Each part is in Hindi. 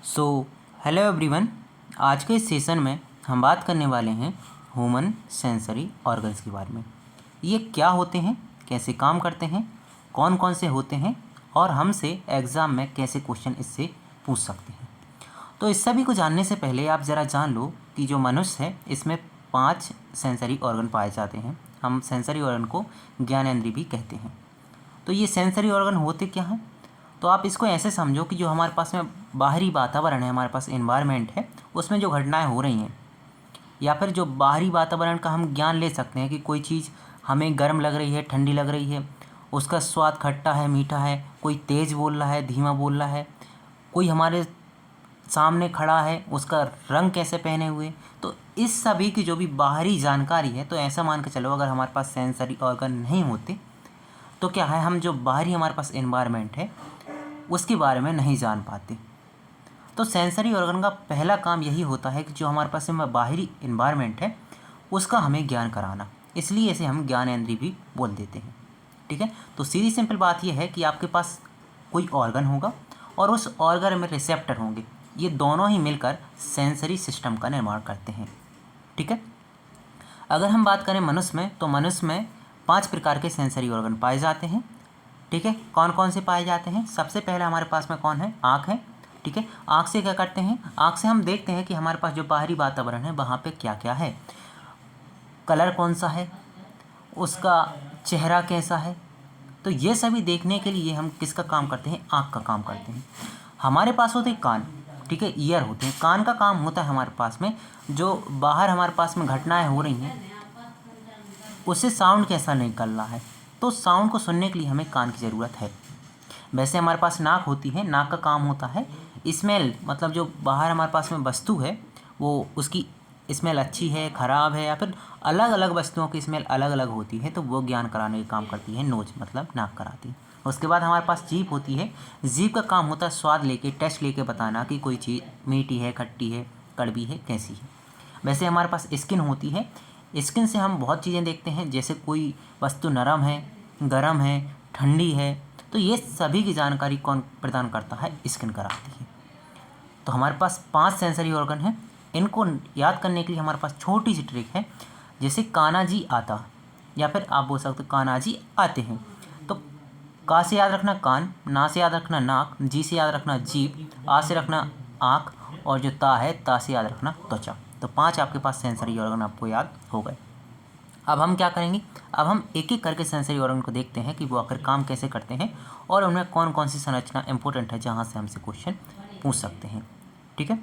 So hello everyone. आज के इस सेशन में हम बात करने वाले हैं ह्यूमन सेंसरी ऑर्गन्स के बारे में। ये क्या होते हैं, कैसे काम करते हैं, कौन कौन से होते हैं और हमसे एग्ज़ाम में कैसे क्वेश्चन इससे पूछ सकते हैं। तो इस सभी को जानने से पहले आप ज़रा जान लो कि जो मनुष्य है इसमें 5 सेंसरी ऑर्गन पाए जाते हैं। हम सेंसरी ऑर्गन को ज्ञानेंद्रिय भी कहते हैं। तो ये सेंसरी ऑर्गन होते क्या हैं? तो आप इसको ऐसे समझो कि जो हमारे पास में बाहरी वातावरण है, हमारे पास एनवायरनमेंट है, उसमें जो घटनाएं हो रही हैं या फिर जो बाहरी वातावरण का हम ज्ञान ले सकते हैं कि कोई चीज़ हमें गर्म लग रही है, ठंडी लग रही है, उसका स्वाद खट्टा है, मीठा है, कोई तेज़ बोल रहा है, धीमा बोल रहा है, कोई हमारे सामने खड़ा है, उसका रंग कैसे पहने हुए। तो इस सभी की जो भी बाहरी जानकारी है, तो ऐसा मान के चलो अगर हमारे पास सेंसरी ऑर्गन नहीं होते तो क्या है, हम जो बाहरी हमारे पास एनवायरनमेंट है उसके बारे में नहीं जान पाते। तो सेंसरी ऑर्गन का पहला काम यही होता है कि जो हमारे पास में बाहरी एनवायरनमेंट है उसका हमें ज्ञान कराना, इसलिए इसे हम ज्ञानेंद्रिय भी बोल देते हैं। ठीक है, तो सीधी सिंपल बात यह है कि आपके पास कोई ऑर्गन होगा और उस ऑर्गन में रिसेप्टर होंगे, ये दोनों ही मिलकर सेंसरी सिस्टम का निर्माण करते हैं। ठीक है, अगर हम बात करें मनुष्य में, तो मनुष्य में 5 प्रकार के सेंसरी ऑर्गन पाए जाते हैं। ठीक है, कौन कौन से पाए जाते हैं? सबसे पहले हमारे पास में कौन है? आँख है। ठीक है, आँख से क्या करते हैं? आँख से हम देखते हैं कि हमारे पास जो बाहरी वातावरण है वहाँ पे क्या क्या है, कलर कौन सा है, उसका चेहरा कैसा है। तो ये सभी देखने के लिए हम किसका काम करते हैं? आँख का काम करते हैं। हमारे पास होते हैं कान। ठीक है, ईयर होते हैं। कान का काम होता है हमारे पास में जो बाहर हमारे पास में घटनाएं हो रही हैं उससे साउंड कैसा निकल रहा है, तो साउंड को सुनने के लिए हमें कान की ज़रूरत है। वैसे हमारे पास नाक होती है। नाक का काम होता है स्मेल, मतलब जो बाहर हमारे पास में वस्तु है वो उसकी स्मेल अच्छी है, ख़राब है, या फिर अलग अलग वस्तुओं की स्मेल अलग अलग होती है, तो वो ज्ञान कराने का काम करती है नोज, मतलब नाक कराती है। उसके बाद हमारे पास जीभ होती है। जीभ का काम होता है स्वाद लेके, टेस्ट लेके बताना कि कोई चीज़ मीठी है, खट्टी है, कड़वी है, कैसी है। वैसे हमारे पास स्किन होती है। स्किन से हम बहुत चीज़ें देखते हैं, जैसे कोई वस्तु नरम है, गर्म है, ठंडी है, तो ये सभी की जानकारी कौन प्रदान करता है? स्किन कराती है। तो हमारे पास 5 सेंसरी ऑर्गन हैं। इनको याद करने के लिए हमारे पास छोटी सी ट्रिक है, जैसे कान्हा जी आता, या फिर आप बोल सकते हो कान्हा जी आते हैं। तो का से याद रखना कान, ना से याद रखना नाक, जी से याद रखना जीभ, आ से रखना आँख, और जो ता है ता से याद रखना त्वचा। तो 5 आपके पास सेंसरी ऑर्गन आपको याद हो गए। अब हम क्या करेंगे? अब हम एक एक करके सेंसरी ऑर्गन को देखते हैं कि वो आखिर काम कैसे करते हैं और उनमें कौन कौन सी संरचना इंपॉर्टेंट है जहाँ से हमसे क्वेश्चन पूछ सकते हैं। ठीक है,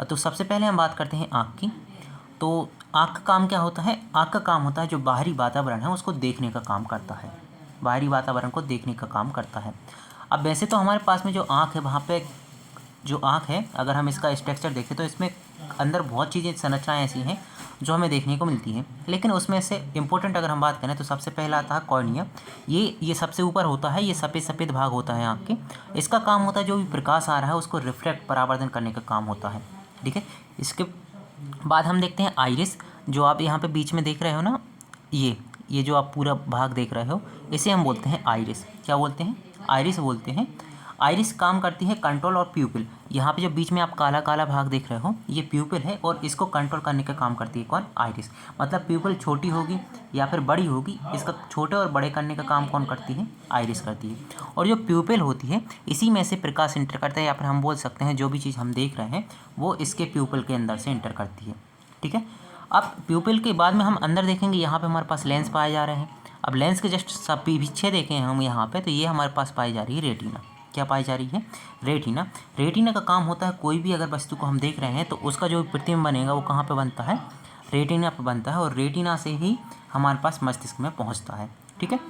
तो सबसे पहले हम बात करते हैं आँख की। तो आँख का काम क्या होता है? आँख का काम होता है जो बाहरी वातावरण है उसको देखने का काम करता है। बाहरी वातावरण को देखने का काम करता है। अब वैसे तो हमारे पास में जो आँख है, वहाँ पे जो आँख है, अगर हम इसका स्ट्रक्चर देखें तो इसमें अंदर बहुत चीज़ें, संरचनाएँ ऐसी हैं जो हमें देखने को मिलती हैं। लेकिन उसमें से इम्पोर्टेंट अगर हम बात करें तो सबसे पहला आता है कॉर्निया। ये सबसे ऊपर होता है, ये सफ़ेद सफ़ेद भाग होता है आँख के। इसका काम होता है जो भी प्रकाश आ रहा है उसको रिफ्लेक्ट, परावर्तन करने का काम होता है। ठीक है, इसके बाद हम देखते हैं आइरिस, जो आप यहाँ पे बीच में देख रहे हो ना, ये जो आप पूरा भाग देख रहे हो, इसे हम बोलते हैं आइरिस। क्या बोलते हैं? आइरिस बोलते हैं। आइरिस काम करती है कंट्रोल और प्यूपिल। यहाँ पे जो बीच में आप काला काला भाग देख रहे हो ये प्यूपिल है और इसको कंट्रोल करने का काम करती है कौन? आइरिस। मतलब प्यूपिल छोटी होगी या फिर बड़ी होगी, इसका छोटे और बड़े करने का काम कौन करती है? आइरिस करती है। और जो प्यूपिल होती है इसी में से प्रकाश इंटर करता है, या फिर हम बोल सकते हैं जो भी चीज़ हम देख रहे हैं वो इसके प्यूपिल के अंदर से इंटर करती है। ठीक है, अब प्यूपिल के बाद में हम अंदर देखेंगे, यहाँ पे हमारे पास लेंस पाए जा रहे हैं। अब लेंस के जस्ट सब पीछे देखें हम यहाँ पे, तो ये हमारे पास पाई जा रही है रेटिना। क्या पाई जा रही है? रेटिना। रेटिना का काम होता है कोई भी अगर वस्तु को हम देख रहे हैं तो उसका जो प्रतिबिंब बनेगा वो कहाँ पे बनता है? रेटिना पे बनता है, और रेटिना से ही हमारे पास मस्तिष्क में पहुँचता है। ठीक है,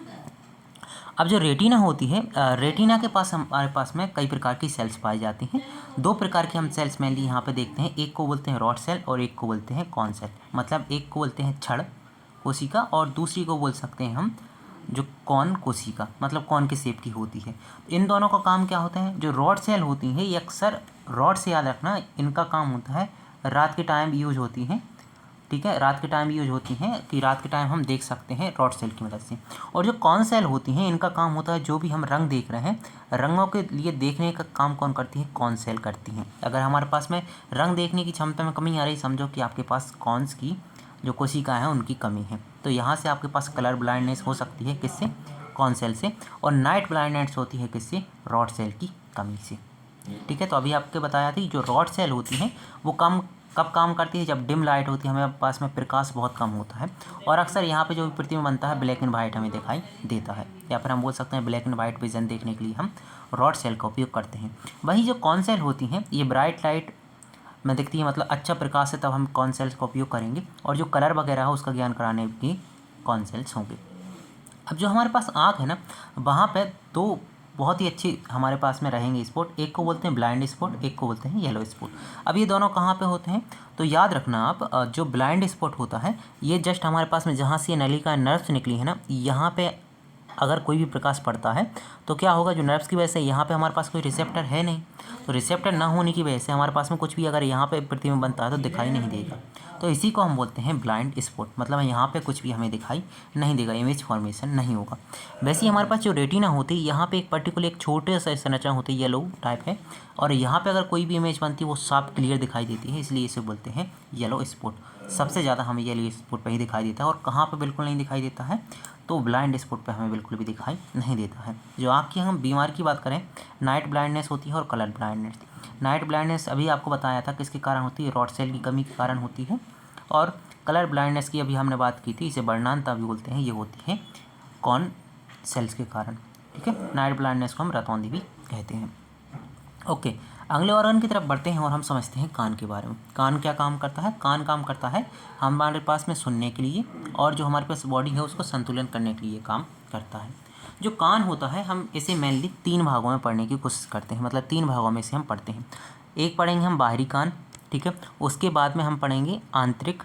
अब जो रेटिना होती है, रेटिना के पास हमारे पास में कई प्रकार की सेल्स पाई जाती हैं। 2 प्रकार की हम सेल्स मेनली यहाँ पे देखते हैं, एक को बोलते हैं रॉड सेल और एक को बोलते हैं कॉन सेल। मतलब एक को बोलते हैं छड़ कोशिका और दूसरी को बोल सकते हैं हम जो कॉन कोशिका, मतलब कॉन के शेप की होती है। इन दोनों का काम क्या होता है? जो रॉड सेल होती है ये अक्सर, रॉड से याद रखना, इनका काम होता है रात के टाइम यूज होती हैं ठीक है, रात के टाइम यूज होती हैं कि रात के टाइम हम देख सकते हैं रॉड सेल की मदद से। और जो कॉन सेल होती हैं इनका काम होता है जो भी हम रंग देख रहे हैं, रंगों के लिए देखने का काम कौन करती है? कॉन सेल करती हैं। अगर हमारे पास में रंग देखने की क्षमता में कमी आ रही, समझो कि आपके पास कॉन्स की जो कोशिका है उनकी कमी है, तो यहाँ से आपके पास कलर ब्लाइंडनेस हो सकती है, किससे? कॉन सेल से। और नाइट ब्लाइंडनेस होती है किससे? रॉड सेल की कमी से। ठीक है, तो अभी आपके बताया थी जो रॉड सेल होती हैं वो कब काम करती है? जब डिम लाइट होती है, हमारे पास में प्रकाश बहुत कम होता है, और अक्सर यहाँ पे जो भी प्रतिबिंब बनता है ब्लैक एंड वाइट हमें दिखाई देता है, या फिर हम बोल सकते हैं ब्लैक एंड वाइट विजन देखने के लिए हम रॉड सेल का उपयोग करते हैं। वही जो कॉन सेल होती हैं ये ब्राइट लाइट में दिखती है, मतलब अच्छा प्रकाश है तब हम कॉन सेल्स का उपयोग करेंगे, और जो कलर वगैरह है उसका ज्ञान कराने की कॉन सेल्स होंगे। अब जो हमारे पास आँख है ना, वहाँ पे दो बहुत ही अच्छी हमारे पास में रहेंगे स्पॉट, एक को बोलते हैं ब्लाइंड स्पॉट, एक को बोलते हैं येलो स्पॉट। अब ये दोनों कहाँ पे होते हैं? तो याद रखना आप, जो ब्लाइंड स्पॉट होता है ये जस्ट हमारे पास में जहाँ से ये नलिका नर्व्स निकली है ना, यहाँ पे अगर कोई भी प्रकाश पड़ता है तो क्या होगा? जो नर्व्स की वजह से यहाँ पे हमारे पास कोई रिसेप्टर है नहीं, तो रिसेप्टर ना होने की वजह से हमारे पास में कुछ भी अगर यहाँ पे प्रतिबिंब बनता है तो दिखाई नहीं देगा, तो इसी को हम बोलते हैं ब्लाइंड स्पॉट। मतलब यहाँ पे कुछ भी हमें दिखाई नहीं देगा, इमेज फॉर्मेशन नहीं होगा। वैसे ही हमारे पास जो रेटिना होती है यहाँ पे एक पर्टिकुलर एक छोटे सा संरचना होती है, येलो टाइप है, और यहाँ पे अगर कोई भी इमेज बनती है वो साफ क्लियर दिखाई देती है, इसलिए इसे बोलते हैं येलो स्पॉट। सबसे ज़्यादा हमें येलो स्पॉट पर ही दिखाई देता है, और कहाँ पर बिल्कुल नहीं दिखाई देता है? तो ब्लाइंड स्पॉट पे हमें बिल्कुल भी दिखाई नहीं देता है। जो आँख की हम बीमारी की बात करें, नाइट ब्लाइंडनेस होती है और कलर ब्लाइंडनेस। नाइट ब्लाइंडनेस अभी आपको बताया था किसके कारण होती है? रॉड सेल की कमी के कारण होती है। और कलर ब्लाइंडनेस की अभी हमने बात की थी, इसे वर्णांता भी बोलते हैं, ये होती है कॉन सेल्स के कारण। ठीक है, नाइट ब्लाइंडनेस को हम रतौंधी भी कहते हैं। ओके, अगले ऑर्गन की तरफ बढ़ते हैं और हम समझते हैं कान के बारे में। कान क्या काम करता है? कान काम करता है हमारे पास में सुनने के लिए, और जो हमारे पास बॉडी है उसको संतुलन करने के लिए काम करता है। जो कान होता है हम इसे मेनली 3 भागों में पढ़ने की कोशिश करते हैं, मतलब 3 भागों में से हम पढ़ते हैं। एक पढ़ेंगे हम बाहरी कान, ठीक है, उसके बाद में हम पढ़ेंगे आंतरिक,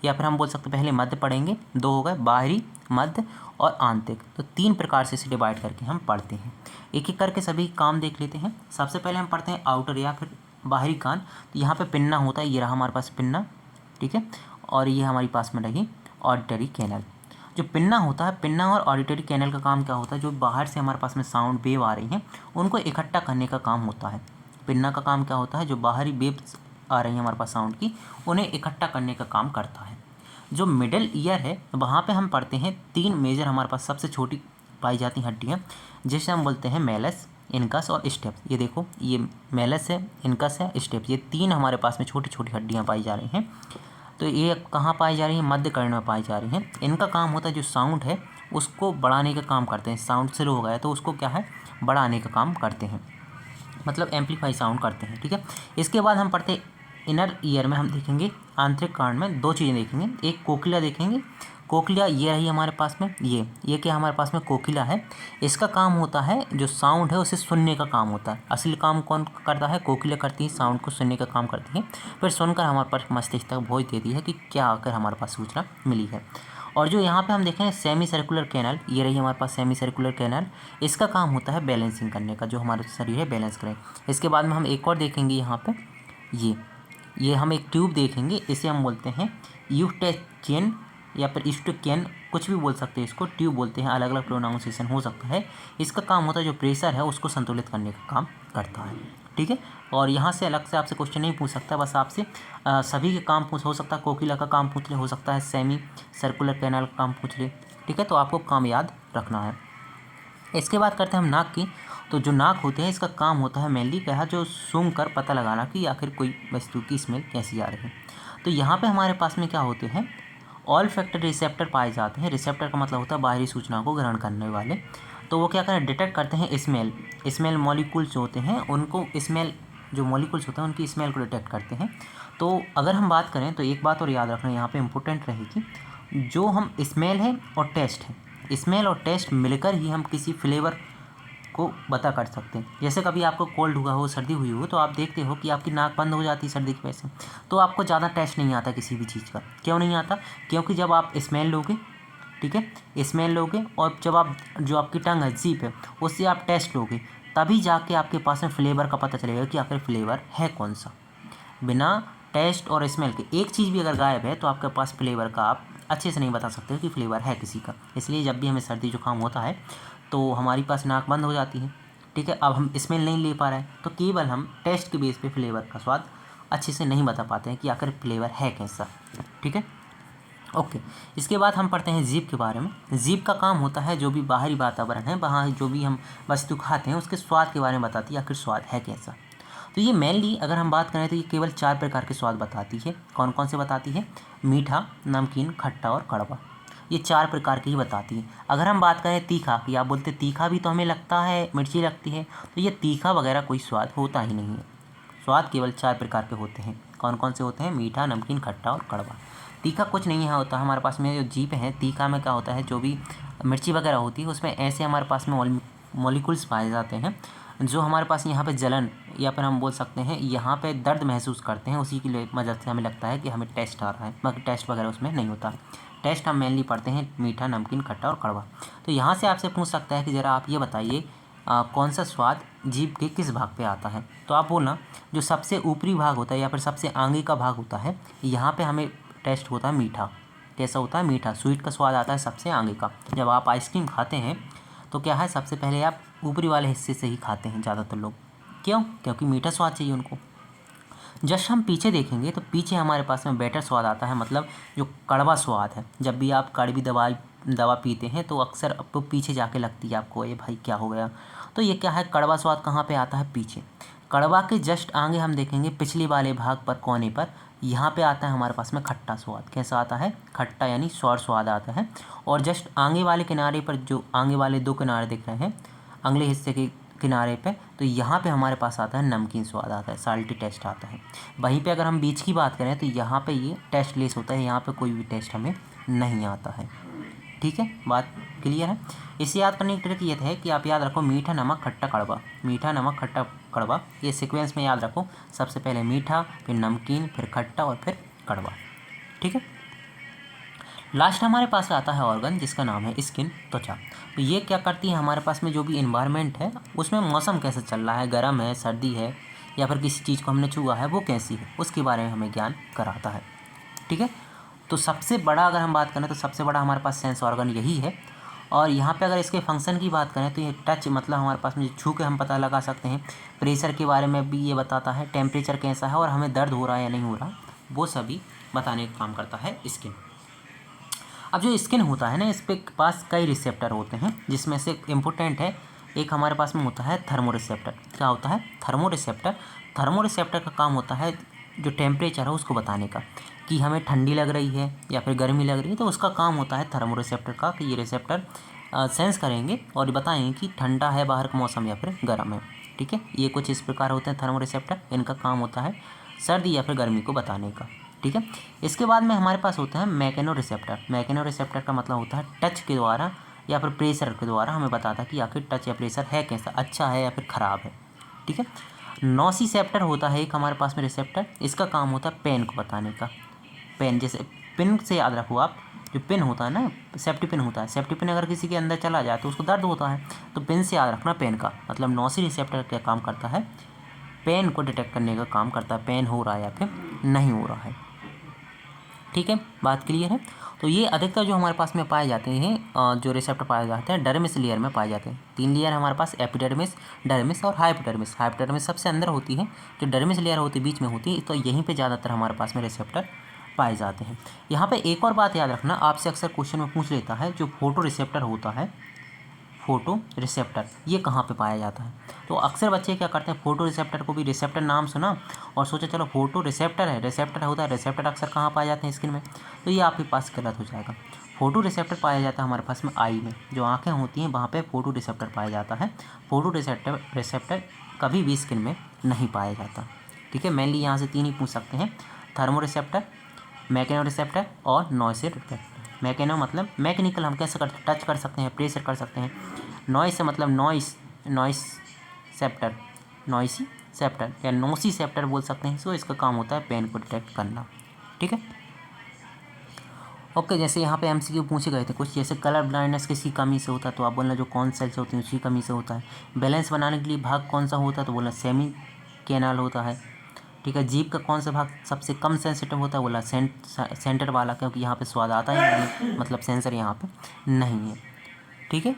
या फिर हम बोल सकते हैं पहले मध्य पढ़ेंगे, 2 हो गए, बाहरी, मध्य और आंतरिक। तो 3 प्रकार से इसे डिवाइड करके हम पढ़ते हैं। एक एक करके सभी काम देख लेते हैं। सबसे पहले हम पढ़ते हैं आउटर या फिर बाहरी कान। तो यहाँ पे पिन्ना होता है, ये रहा हमारे पास पिन्ना, ठीक है, और ये हमारे पास में रही ऑडिटरी कैनल। जो पिन्ना होता है, पिन्ना और ऑडिटरी कैनल का काम क्या होता है? जो बाहर से हमारे पास में साउंड वेव आ रही हैं उनको इकट्ठा करने का काम होता है। पिन्ना का काम क्या होता है? जो बाहरी वेव्स आ रही हैं हमारे पास साउंड की, उन्हें इकट्ठा करने का काम करता है। जो मिडल ईयर है वहाँ पे हम पढ़ते हैं 3 मेजर हमारे पास सबसे छोटी पाई जाती हड्डियाँ, जिसे हम बोलते हैं मेलस, इनकस और स्टेप्स। ये देखो, ये मेलस है, इनकस है, स्टेप्स, ये 3 हमारे पास में छोटी छोटी हड्डियाँ पाई जा रही हैं। तो ये कहाँ पाई जा रही हैं? मध्य कर्ण में पाई जा रही हैं। इनका काम होता है जो साउंड है उसको बढ़ाने का काम करते हैं। साउंड स्लो हो गया तो उसको क्या है? बढ़ाने का काम करते हैं, मतलब एम्पलीफाई साउंड करते हैं। ठीक है, इसके बाद हम पढ़ते हैं इनर ईयर में हम देखेंगे, आंतरिक कान में 2 चीज़ें देखेंगे। एक कोकिला देखेंगे, कोकिला ये रही हमारे पास में, ये क्या हमारे पास में? कोकिला है। इसका काम होता है जो साउंड है उसे सुनने का काम होता है। असली काम कौन करता है? कोकिला करती है, साउंड को सुनने का काम करती है, फिर सुनकर हमारे पास मस्तिष्क तक भेज देती है कि क्या आकर हमारे पास सूचना मिली है। और जो यहाँ पे हम देखें सेमी सर्कुलर कैनल, ये रही हमारे पास सेमी सर्कुलर कैनल, इसका काम होता है बैलेंसिंग करने का, जो हमारा शरीर है बैलेंस करें। इसके बाद में हम एक और देखेंगे यहाँ पे, ये हम एक ट्यूब देखेंगे, इसे हम बोलते हैं यूस्टेचियन या फिर यूस्टेकियन, कुछ भी बोल सकते हैं, इसको ट्यूब बोलते हैं, अलग अलग प्रोनाउंसिएशन हो सकता है। इसका काम होता है जो प्रेशर है उसको संतुलित करने का काम करता है। ठीक है, और यहाँ से अलग से आपसे क्वेश्चन नहीं पूछ सकता, बस आपसे सभी के काम पूछ हो सकता है, कोकिला का काम पूछ ले, हो सकता है सेमी सर्कुलर कैनाल का काम पूछ ले। ठीक है, तो आपको काम याद रखना है। इसके बाद करते हैं हम नाक की। तो जो नाक होते हैं इसका काम होता है मेनली क्या? जो सूंघ कर पता लगाना कि आखिर कोई वस्तु की स्मेल कैसी आ रही है। तो यहाँ पे हमारे पास में क्या होते हैं? ऑल फैक्टर रिसेप्टर पाए जाते हैं। रिसेप्टर का मतलब होता है बाहरी सूचना को ग्रहण करने वाले। तो वो क्या करें? डिटेक्ट करते हैं स्मेल मॉलिक्यूल्स होते हैं, उनको स्मेल जो मॉलिक्यूल्स होते हैं उनकी स्मेल को डिटेक्ट करते हैं। तो अगर हम बात करें तो एक बात और याद रखना यहाँ पे इम्पोर्टेंट रहेगी, जो हम स्मेल है और टेस्ट है, स्मेल और टेस्ट मिलकर ही हम किसी फ्लेवर को बता कर सकते हैं। जैसे कभी आपको कोल्ड हुआ हो, सर्दी हुई हो, तो आप देखते हो कि आपकी नाक बंद हो जाती है सर्दी की वजह से, तो आपको ज़्यादा टेस्ट नहीं आता किसी भी चीज़ का। क्यों नहीं आता? क्योंकि जब आप स्मेल लोगे, ठीक है, स्मेल लोगे, और जब आप जो आपकी टंग है, जीभ है, उससे आप टेस्ट लोगे, तभी जाके आपके पास में फ्लेवर का पता चलेगा कि आखिर फ्लेवर है कौन सा। बिना टेस्ट और स्मेल के एक चीज़ भी अगर गायब है तो आपके पास फ्लेवर का आप अच्छे से नहीं बता सकते कि फ्लेवर है किसी का। इसलिए जब भी हमें सर्दी जुकाम होता है तो हमारी पास नाक बंद हो जाती है, ठीक है। अब हम स्मेल नहीं ले पा रहे हैं तो केवल हम टेस्ट के बेस पे फ्लेवर का स्वाद अच्छे से नहीं बता पाते हैं कि आखिर फ्लेवर है कैसा, ठीक है। ओके, इसके बाद हम पढ़ते हैं जीभ के बारे में। जीभ का काम होता है जो भी बाहरी वातावरण है, वहाँ जो भी हम वस्तु खाते हैं उसके स्वाद के बारे में बताती है, आखिर स्वाद है कैसा। तो ये मेनली अगर हम बात करें तो ये केवल 4 प्रकार के स्वाद बताती है। कौन कौन से बताती है? मीठा, नमकीन, खट्टा और कड़वा। ये 4 प्रकार की ही बताती है। अगर हम बात करें तीखा, कि आप बोलते तीखा भी तो हमें लगता है मिर्ची लगती है, तो ये तीखा वगैरह कोई स्वाद होता ही नहीं है। स्वाद केवल 4 प्रकार के होते हैं। कौन कौन से होते हैं? मीठा, नमकीन, खट्टा और कड़वा। तीखा कुछ नहीं है होता हमारे पास में। जो जीभ है, तीखा में क्या होता है, जो भी मिर्ची वगैरह होती है उसमें ऐसे हमारे पास में मॉलिक्यूल्स पाए जाते हैं जो हमारे पास यहाँ पे जलन या फिर हम बोल सकते हैं यहाँ पे दर्द महसूस करते हैं, उसी की मदद से हमें लगता है कि हमें टेस्ट आ रहा है, बाकी टेस्ट वगैरह उसमें नहीं होता। टेस्ट हम मेनली पढ़ते हैं मीठा, नमकीन, खट्टा और कड़वा। तो यहाँ से आपसे पूछ सकता है कि ज़रा आप ये बताइए कौन सा स्वाद जीभ के किस भाग पे आता है। तो आप बोलना जो सबसे ऊपरी भाग होता है या फिर सबसे आगे का भाग होता है, यहाँ पे हमें टेस्ट होता है मीठा। कैसा होता है? मीठा। स्वीट का स्वाद आता है सबसे आगे का। जब आप आइसक्रीम खाते हैं तो क्या है, सबसे पहले आप ऊपरी वाले हिस्से से ही खाते हैं ज़्यादातर लोग। क्यों? क्योंकि मीठा स्वाद चाहिए उनको। जस्ट हम पीछे देखेंगे तो पीछे हमारे पास में बेटर स्वाद आता है, मतलब जो कड़वा स्वाद है। जब भी आप कड़वी दवा पीते हैं तो अक्सर आपको पीछे जाके लगती है आपको, ये भाई क्या हो गया। तो ये क्या है, कड़वा स्वाद कहाँ पे आता है? पीछे। कड़वा के जस्ट आगे हम देखेंगे पिछले वाले भाग पर, कोने पर, यहाँ पे आता है हमारे पास में खट्टा स्वाद। कैसा आता है? खट्टा, यानी सौर स्वाद आता है। और जस्ट आगे वाले किनारे पर, जो आगे वाले 2 किनारे दिख रहे हैं अगले हिस्से के किनारे पे, तो यहाँ पे हमारे पास आता है नमकीन स्वाद आता है, साल्टी टेस्ट आता है। वहीं पे अगर हम बीच की बात करें तो यहाँ पे ये टेस्ट लेस होता है, यहाँ पे कोई भी टेस्ट हमें नहीं आता है, ठीक है। बात क्लियर है? इसे याद करने की ट्रिक ये है कि आप याद रखो मीठा, नमक, खट्टा, कड़वा। मीठा, नमक, खट्टा, कड़वा, ये सीक्वेंस में याद रखो। सबसे पहले मीठा, फिर नमकीन, फिर खट्टा और फिर कड़वा, ठीक है। लास्ट हमारे पास आता है ऑर्गन जिसका नाम है स्किन, त्वचा। तो ये क्या करती है, हमारे पास में जो भी इन्वायरमेंट है उसमें मौसम कैसे चल रहा है, गर्म है, सर्दी है, या फिर किसी चीज़ को हमने छुआ है वो कैसी है, उसके बारे में हमें ज्ञान कराता है, ठीक है। तो सबसे बड़ा अगर हम बात करें तो सबसे बड़ा हमारे पास सेंस ऑर्गन यही है। और यहाँ पे अगर इसके फंक्शन की बात करें तो ये टच, मतलब हमारे पास में छू के हम पता लगा सकते हैं। प्रेशर के बारे में भी ये बताता है, टेम्परेचर कैसा है और हमें दर्द हो रहा है या नहीं हो रहा, वो सभी बताने का काम करता है स्किन। अब जो स्किन होता है ना, इस पे पास कई रिसेप्टर होते हैं, जिसमें से इम्पोर्टेंट है एक हमारे पास में होता है थर्मो रिसेप्टर। क्या होता है? Thermo receptor. थर्मो रिसेप्टर का काम होता है जो टेम्परेचर है उसको बताने का, कि हमें ठंडी लग रही है या फिर गर्मी लग रही है, तो उसका काम होता है थर्मो रिसेप्टर का, कि ये रिसेप्टर सेंस करेंगे और बताएंगे कि ठंडा है बाहर का मौसम या फिर गर्म है, ठीक है। ये कुछ इस प्रकार होते हैं थर्मो रिसेप्टर। इनका काम होता है सर्दी या फिर गर्मी को बताने का, ठीक है। इसके बाद में हमारे पास होता है मैकेनो रिसेप्टर। मैकेनो रिसेप्टर का मतलब होता है टच के द्वारा या फिर प्रेशर के द्वारा हमें बताता है कि आखिर टच या प्रेशर है कैसा, अच्छा है या फिर ख़राब है, ठीक है। नोसिसेप्टर होता है एक हमारे पास में रिसेप्टर। इसका काम होता है पेन को बताने का। पेन, जैसे पिन से याद रखो आप, जो पिन होता है ना, सेफ्टी पिन होता है, सेफ्टी पिन अगर किसी के अंदर चला जाए तो उसको दर्द होता है, तो पिन से याद रखना पेन का। मतलब नोसी रिसेप्टर क्या काम करता है? पेन को डिटेक्ट करने का काम करता है, पेन हो रहा है या फिर नहीं हो रहा है, ठीक है। बात क्लियर है? तो ये अधिकतर जो हमारे पास में पाए जाते हैं, जो रिसेप्टर पाए जाते हैं डर्मिस लेयर में पाए जाते हैं। 3 लेयर हमारे पास, एपिडर्मिस, डर्मिस और हाइपोडर्मिस। हाइपोडर्मिस सबसे अंदर होती है, जो डर्मिस लेयर होती है बीच में होती है, तो यहीं पे ज़्यादातर हमारे पास में रिसेप्टर पाए जाते हैं। यहाँ पे एक और बात याद रखना, आपसे अक्सर क्वेश्चन में पूछ लेता है, जो फोटो रिसेप्टर होता है, फोटो रिसेप्टर ये कहाँ पे पाया जाता है। तो अक्सर बच्चे क्या करते हैं, फोटो रिसेप्टर को भी रिसेप्टर नाम सुना और सोचा चलो फोटो रिसेप्टर है, रिसेप्टर होता है, रिसेप्टर अक्सर कहाँ पाए जाते हैं? स्किन में। तो ये आपके पास गलत हो जाएगा। फोटो रिसेप्टर पाया जाता है हमारे पास में आई में, जो आँखें होती हैं वहाँ पे फोटो रिसेप्टर पाया जाता है। फोटो रिसेप्टर कभी भी स्किन में नहीं पाया जाता, ठीक है। मेनली यहाँ से 3 ही पूछ सकते हैं, थर्मो रिसेप्टर, मैकेनो रिसेप्टर और नॉइस रिसेप्टर। मैकेनो मतलब मैकेनिकल, हम कैसे करते हैं, टच कर सकते हैं, प्रेशर कर सकते हैं। नॉइस से मतलब नॉइस सेप्टर, नॉइसी सेप्टर या नोसी सेप्टर बोल सकते हैं। सो इसका काम होता है पेन को डिटेक्ट करना, ठीक है। ओके, जैसे यहाँ पे एमसीक्यू पूछे गए थे कुछ, जैसे कलर ब्लाइंडनेस किसकी कमी से होता है, तो आप बोलना जो कौन सेल से होती है उसकी कमी से होता है। बैलेंस बनाने के लिए भाग कौन सा होता है, तो बोलना सेमी कैनाल होता है। ठीक है। जीभ का कौन सा भाग सबसे कम सेंसिटिव होता है? बोला सेंटर वाला, क्योंकि यहाँ पे स्वाद आता ही नहीं है, मतलब सेंसर यहाँ पे नहीं है। ठीक है।